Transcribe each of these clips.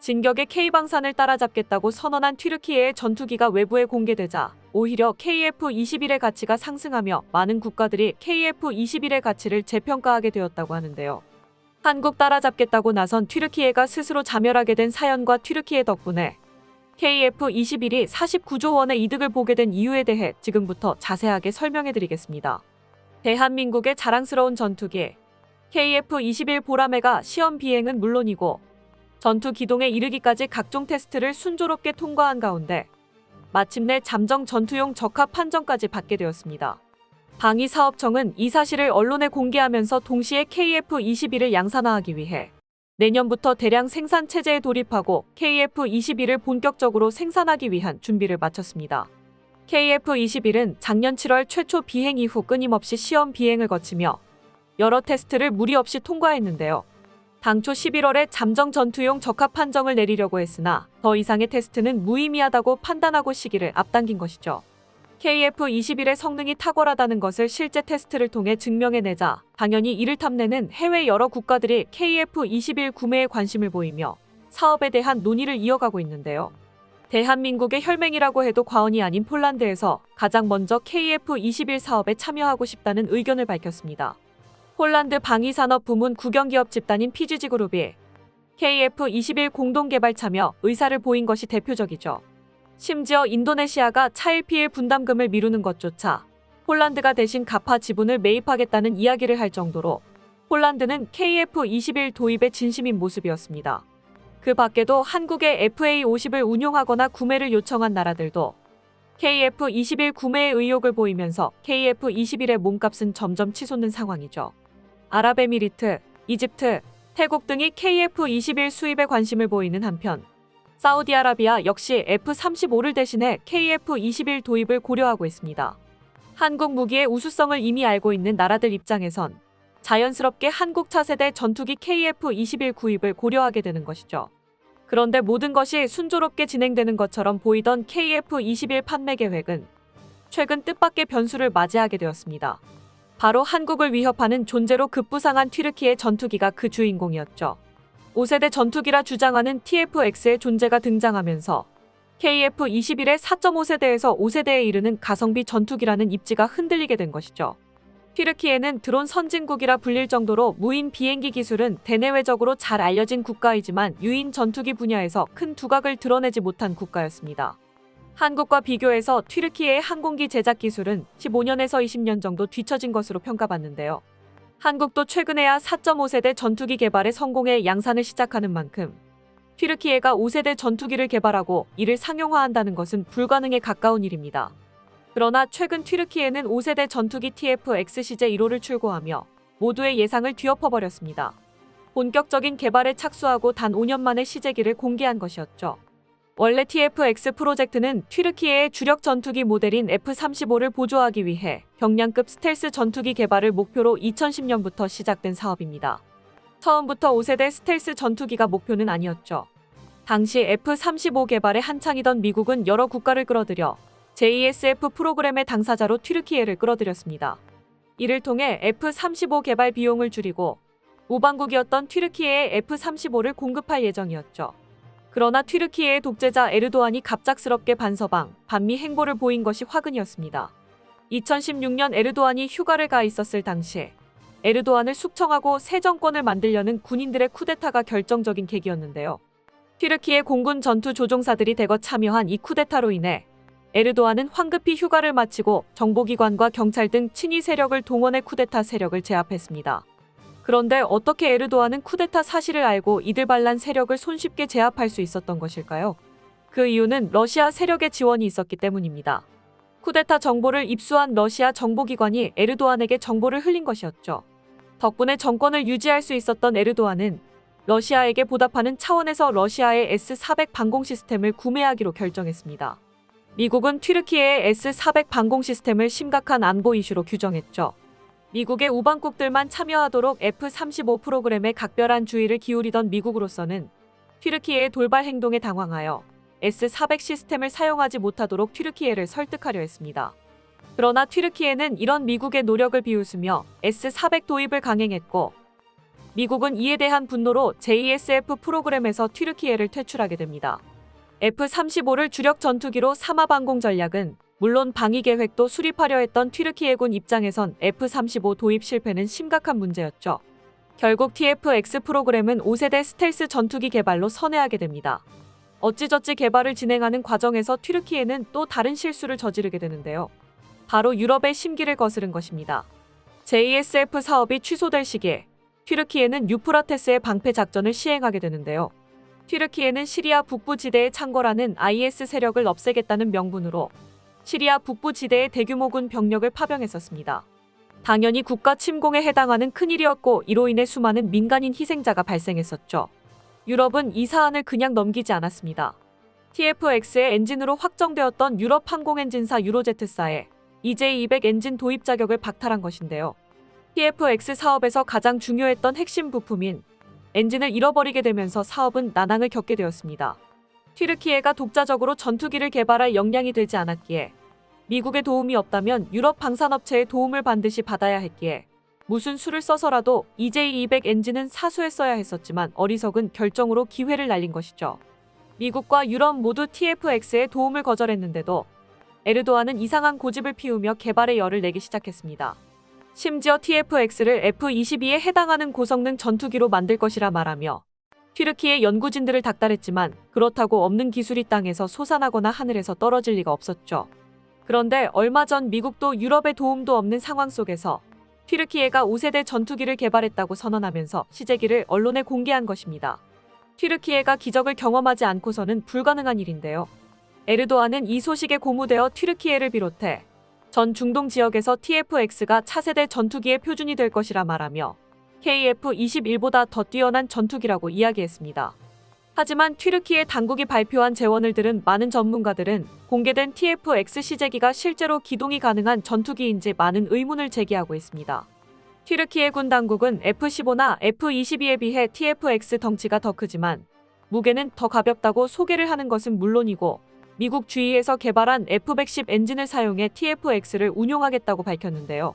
진격의 K방산을 따라잡겠다고 선언한 튀르키예의 전투기가 외부에 공개되자 오히려 KF-21의 가치가 상승하며 많은 국가들이 KF-21의 가치를 재평가하게 되었다고 하는데요. 한국 따라잡겠다고 나선 튀르키예가 스스로 자멸하게 된 사연과 튀르키예 덕분에 KF-21이 49조 원의 이득을 보게 된 이유에 대해 지금부터 자세하게 설명해드리겠습니다. 대한민국의 자랑스러운 전투기 KF-21 보라매가 시험 비행은 물론이고 전투 기동에 이르기까지 각종 테스트를 순조롭게 통과한 가운데 마침내 잠정 전투용 적합 판정까지 받게 되었습니다. 방위사업청은 이 사실을 언론에 공개하면서 동시에 KF-21을 양산화하기 위해 내년부터 대량 생산 체제에 돌입하고 KF-21을 본격적으로 생산하기 위한 준비를 마쳤습니다. KF-21은 작년 7월 최초 비행 이후 끊임없이 시험 비행을 거치며 여러 테스트를 무리 없이 통과했는데요. 당초 11월에 잠정 전투용 적합 판정을 내리려고 했으나 더 이상의 테스트는 무의미하다고 판단하고 시기를 앞당긴 것이죠. KF-21의 성능이 탁월하다는 것을 실제 테스트를 통해 증명해내자 당연히 이를 탐내는 해외 여러 국가들이 KF-21 구매에 관심을 보이며 사업에 대한 논의를 이어가고 있는데요. 대한민국의 혈맹이라고 해도 과언이 아닌 폴란드에서 가장 먼저 KF-21 사업에 참여하고 싶다는 의견을 밝혔습니다. 폴란드 방위산업 부문 국영기업 집단인 PGG그룹이 KF-21 공동개발 참여 의사를 보인 것이 대표적이죠. 심지어 인도네시아가 차일피일 분담금을 미루는 것조차 폴란드가 대신 갚아 지분을 매입하겠다는 이야기를 할 정도로 폴란드는 KF-21 도입에 진심인 모습이었습니다. 그 밖에도 한국의 FA-50을 운용하거나 구매를 요청한 나라들도 KF-21 구매의 의욕을 보이면서 KF-21의 몸값은 점점 치솟는 상황이죠. 아랍에미리트, 이집트, 태국 등이 KF-21 수입에 관심을 보이는 한편 사우디아라비아 역시 F-35를 대신해 KF-21 도입을 고려하고 있습니다. 한국 무기의 우수성을 이미 알고 있는 나라들 입장에선 자연스럽게 한국 차세대 전투기 KF-21 구입을 고려하게 되는 것이죠. 그런데 모든 것이 순조롭게 진행되는 것처럼 보이던 KF-21 판매 계획은 최근 뜻밖의 변수를 맞이하게 되었습니다. 바로 한국을 위협하는 존재로 급부상한 튀르키예 전투기가 그 주인공이었죠. 5세대 전투기라 주장하는 TF-X의 존재가 등장하면서 KF-21의 4.5세대에서 5세대에 이르는 가성비 전투기라는 입지가 흔들리게 된 것이죠. 튀르키예는 드론 선진국이라 불릴 정도로 무인 비행기 기술은 대내외적으로 잘 알려진 국가이지만 유인 전투기 분야에서 큰 두각을 드러내지 못한 국가였습니다. 한국과 비교해서 튀르키예의 항공기 제작 기술은 15년에서 20년 정도 뒤처진 것으로 평가받는데요. 한국도 최근에야 4.5세대 전투기 개발에 성공해 양산을 시작하는 만큼 튀르키예가 5세대 전투기를 개발하고 이를 상용화한다는 것은 불가능에 가까운 일입니다. 그러나 최근 튀르키예는 5세대 전투기 TF-X-CJ1호를 출고하며 모두의 예상을 뒤엎어버렸습니다. 본격적인 개발에 착수하고 단 5년 만에 시제기를 공개한 것이었죠. 원래 TF-X 프로젝트는 튀르키예의 주력 전투기 모델인 F-35를 보조하기 위해 경량급 스텔스 전투기 개발을 목표로 2010년부터 시작된 사업입니다. 처음부터 5세대 스텔스 전투기가 목표는 아니었죠. 당시 F-35 개발에 한창이던 미국은 여러 국가를 끌어들여 JSF 프로그램의 당사자로 튀르키예를 끌어들였습니다. 이를 통해 F-35 개발 비용을 줄이고 우방국이었던 튀르키예에 F-35를 공급할 예정이었죠. 그러나 튀르키예의 독재자 에르도안이 갑작스럽게 반미 행보를 보인 것이 화근이었습니다. 2016년 에르도안이 휴가를 가 있었을 당시 에르도안을 숙청하고 새 정권을 만들려는 군인들의 쿠데타가 결정적인 계기였는데요. 튀르키예 공군 전투 조종사들이 대거 참여한 이 쿠데타로 인해 에르도안은 황급히 휴가를 마치고 정보기관과 경찰 등 친위 세력을 동원해 쿠데타 세력을 제압했습니다. 그런데 어떻게 에르도안은 쿠데타 사실을 알고 이들발란 세력을 손쉽게 제압할 수 있었던 것일까요? 그 이유는 러시아 세력의 지원이 있었기 때문입니다. 쿠데타 정보를 입수한 러시아 정보기관이 에르도안에게 정보를 흘린 것이었죠. 덕분에 정권을 유지할 수 있었던 에르도안은 러시아에게 보답하는 차원에서 러시아의 S-400 방공 시스템을 구매하기로 결정했습니다. 미국은 튀르키예의 S-400 방공 시스템을 심각한 안보 이슈로 규정했죠. 미국의 우방국들만 참여하도록 F-35 프로그램에 각별한 주의를 기울이던 미국으로서는 튀르키예의 돌발 행동에 당황하여 S-400 시스템을 사용하지 못하도록 튀르키예를 설득하려 했습니다. 그러나 튀르키예는 이런 미국의 노력을 비웃으며 S-400 도입을 강행했고 미국은 이에 대한 분노로 JSF 프로그램에서 튀르키예를 퇴출하게 됩니다. F-35를 주력 전투기로 삼합 항공 전략은 물론 방위 계획도 수립하려 했던 튀르키예군 입장에선 F-35 도입 실패는 심각한 문제였죠. 결국 TF-X 프로그램은 5세대 스텔스 전투기 개발로 선회하게 됩니다. 어찌저찌 개발을 진행하는 과정에서 튀르키예는 또 다른 실수를 저지르게 되는데요. 바로 유럽의 심기를 거스른 것입니다. JSF 사업이 취소될 시기에 튀르키예는 유프라테스의 방패 작전을 시행하게 되는데요. 튀르키예는 시리아 북부 지대에 창궐하는 IS 세력을 없애겠다는 명분으로 시리아 북부 지대에 대규모군 병력을 파병했었습니다. 당연히 국가 침공에 해당하는 큰일이었고 이로 인해 수많은 민간인 희생자가 발생했었죠. 유럽은 이 사안을 그냥 넘기지 않았습니다. TF-X의 엔진으로 확정되었던 유럽 항공엔진사 유로제트사의 EJ200 엔진 도입 자격을 박탈한 것인데요. TF-X 사업에서 가장 중요했던 핵심 부품인 엔진을 잃어버리게 되면서 사업은 난항을 겪게 되었습니다. 튀르키예가 독자적으로 전투기를 개발할 역량이 되지 않았기에 미국의 도움이 없다면 유럽 방산업체의 도움을 반드시 받아야 했기에 무슨 수를 써서라도 EJ200 엔진은 사수했어야 했었지만 어리석은 결정으로 기회를 날린 것이죠. 미국과 유럽 모두 TF-X의 도움을 거절했는데도 에르도안은 이상한 고집을 피우며 개발에 열을 내기 시작했습니다. 심지어 TF-X를 F-22에 해당하는 고성능 전투기로 만들 것이라 말하며 튀르키예 연구진들을 닥달했지만 그렇다고 없는 기술이 땅에서 솟아나거나 하늘에서 떨어질 리가 없었죠. 그런데 얼마 전 미국도 유럽의 도움도 없는 상황 속에서 튀르키예가 5세대 전투기를 개발했다고 선언하면서 시제기를 언론에 공개한 것입니다. 튀르키예가 기적을 경험하지 않고서는 불가능한 일인데요. 에르도안은 이 소식에 고무되어 튀르키예를 비롯해 전 중동 지역에서 TF-X가 차세대 전투기의 표준이 될 것이라 말하며 KF-21보다 더 뛰어난 전투기라고 이야기했습니다. 하지만 튀르키예 당국이 발표한 재원을 들은 많은 전문가들은 공개된 TF-X 시제기가 실제로 기동이 가능한 전투기인지 많은 의문을 제기하고 있습니다. 튀르키예 군 당국은 F-15나 F-22에 비해 TF-X 덩치가 더 크지만 무게는 더 가볍다고 소개를 하는 것은 물론이고 미국 주위에서 개발한 F-110 엔진을 사용해 TF-X를 운용하겠다고 밝혔는데요.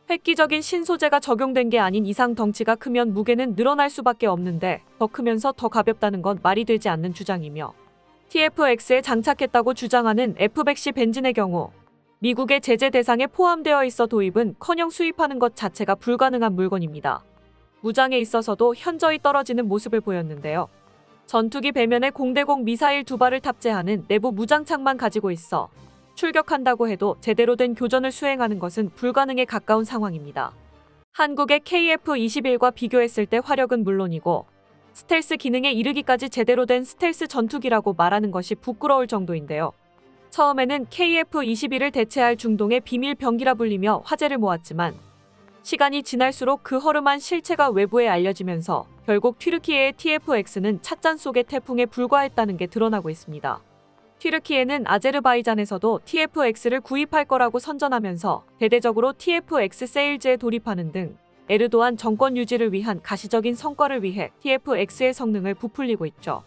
획기적인 신소재가 적용된 게 아닌 이상 덩치가 크면 무게는 늘어날 수밖에 없는데 더 크면서 더 가볍다는 건 말이 되지 않는 주장이며 TF-X에 장착했다고 주장하는 F-110 엔진의 경우 미국의 제재 대상에 포함되어 있어 도입은커녕 수입하는 것 자체가 불가능한 물건입니다. 무장에 있어서도 현저히 떨어지는 모습을 보였는데요. 전투기 배면에 공대공 미사일 2발을 탑재하는 내부 무장창만 가지고 있어 출격한다고 해도 제대로 된 교전을 수행하는 것은 불가능에 가까운 상황입니다. 한국의 KF-21과 비교했을 때 화력은 물론이고 스텔스 기능에 이르기까지 제대로 된 스텔스 전투기라고 말하는 것이 부끄러울 정도인데요. 처음에는 KF-21을 대체할 중동의 비밀 병기라 불리며 화제를 모았지만 시간이 지날수록 그 허름한 실체가 외부에 알려지면서 결국 튀르키예의 TF-X는 찻잔 속의 태풍에 불과했다는 게 드러나고 있습니다. 튀르키예는 아제르바이잔에서도 TF-X를 구입할 거라고 선전하면서 대대적으로 TF-X 세일즈에 돌입하는 등 에르도안 정권 유지를 위한 가시적인 성과를 위해 TF-X의 성능을 부풀리고 있죠.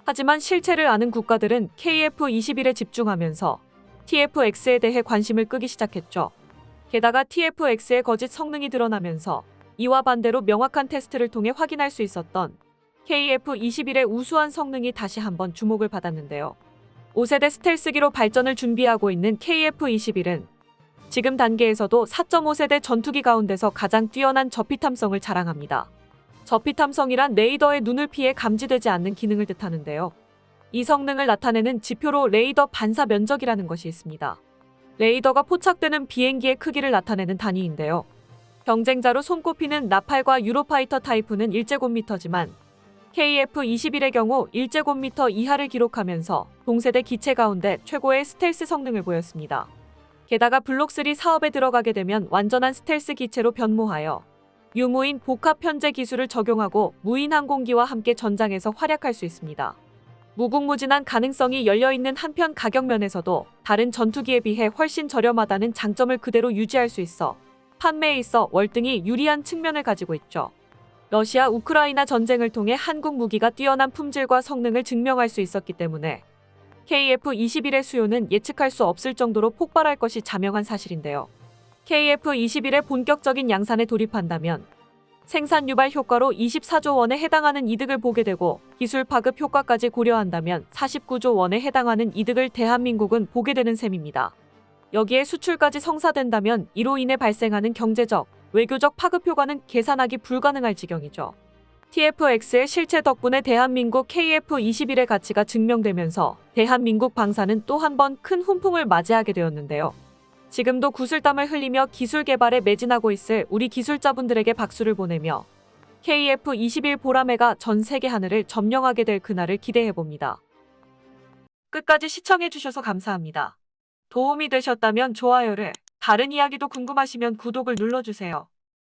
하지만 실체를 아는 국가들은 KF-21에 집중하면서 TF-X에 대해 관심을 끄기 시작했죠. 게다가 TF-X의 거짓 성능이 드러나면서 이와 반대로 명확한 테스트를 통해 확인할 수 있었던 KF-21의 우수한 성능이 다시 한번 주목을 받았는데요. 5세대 스텔스기로 발전을 준비하고 있는 KF-21은 지금 단계에서도 4.5세대 전투기 가운데서 가장 뛰어난 저피탐성을 자랑합니다. 저피탐성이란 레이더의 눈을 피해 감지되지 않는 기능을 뜻하는데요. 이 성능을 나타내는 지표로 레이더 반사 면적이라는 것이 있습니다. 레이더가 포착되는 비행기의 크기를 나타내는 단위인데요. 경쟁자로 손꼽히는 라팔과 유로파이터 타이프는 1제곱미터지만 KF-21의 경우 1제곱미터 이하를 기록하면서 동세대 기체 가운데 최고의 스텔스 성능을 보였습니다. 게다가 블록3 사업에 들어가게 되면 완전한 스텔스 기체로 변모하여 유무인 복합 편제 기술을 적용하고 무인 항공기와 함께 전장에서 활약할 수 있습니다. 무궁무진한 가능성이 열려있는 한편 가격 면에서도 다른 전투기에 비해 훨씬 저렴하다는 장점을 그대로 유지할 수 있어 판매에 있어 월등히 유리한 측면을 가지고 있죠. 러시아 우크라이나 전쟁을 통해 한국 무기가 뛰어난 품질과 성능을 증명할 수 있었기 때문에 KF-21의 수요는 예측할 수 없을 정도로 폭발할 것이 자명한 사실인데요. KF-21의 본격적인 양산에 돌입한다면 생산 유발 효과로 24조 원에 해당하는 이득을 보게 되고 기술 파급 효과까지 고려한다면 49조 원에 해당하는 이득을 대한민국은 보게 되는 셈입니다. 여기에 수출까지 성사된다면 이로 인해 발생하는 경제적, 외교적 파급 효과는 계산하기 불가능할 지경이죠. TFX의 실체 덕분에 대한민국 KF21의 가치가 증명되면서 대한민국 방사는 또 한 번 큰 훈풍을 맞이하게 되었는데요. 지금도 구슬땀을 흘리며 기술 개발에 매진하고 있을 우리 기술자분들에게 박수를 보내며 KF21 보라매가 전 세계 하늘을 점령하게 될 그날을 기대해봅니다. 끝까지 시청해주셔서 감사합니다. 도움이 되셨다면 좋아요를, 다른 이야기도 궁금하시면 구독을 눌러주세요.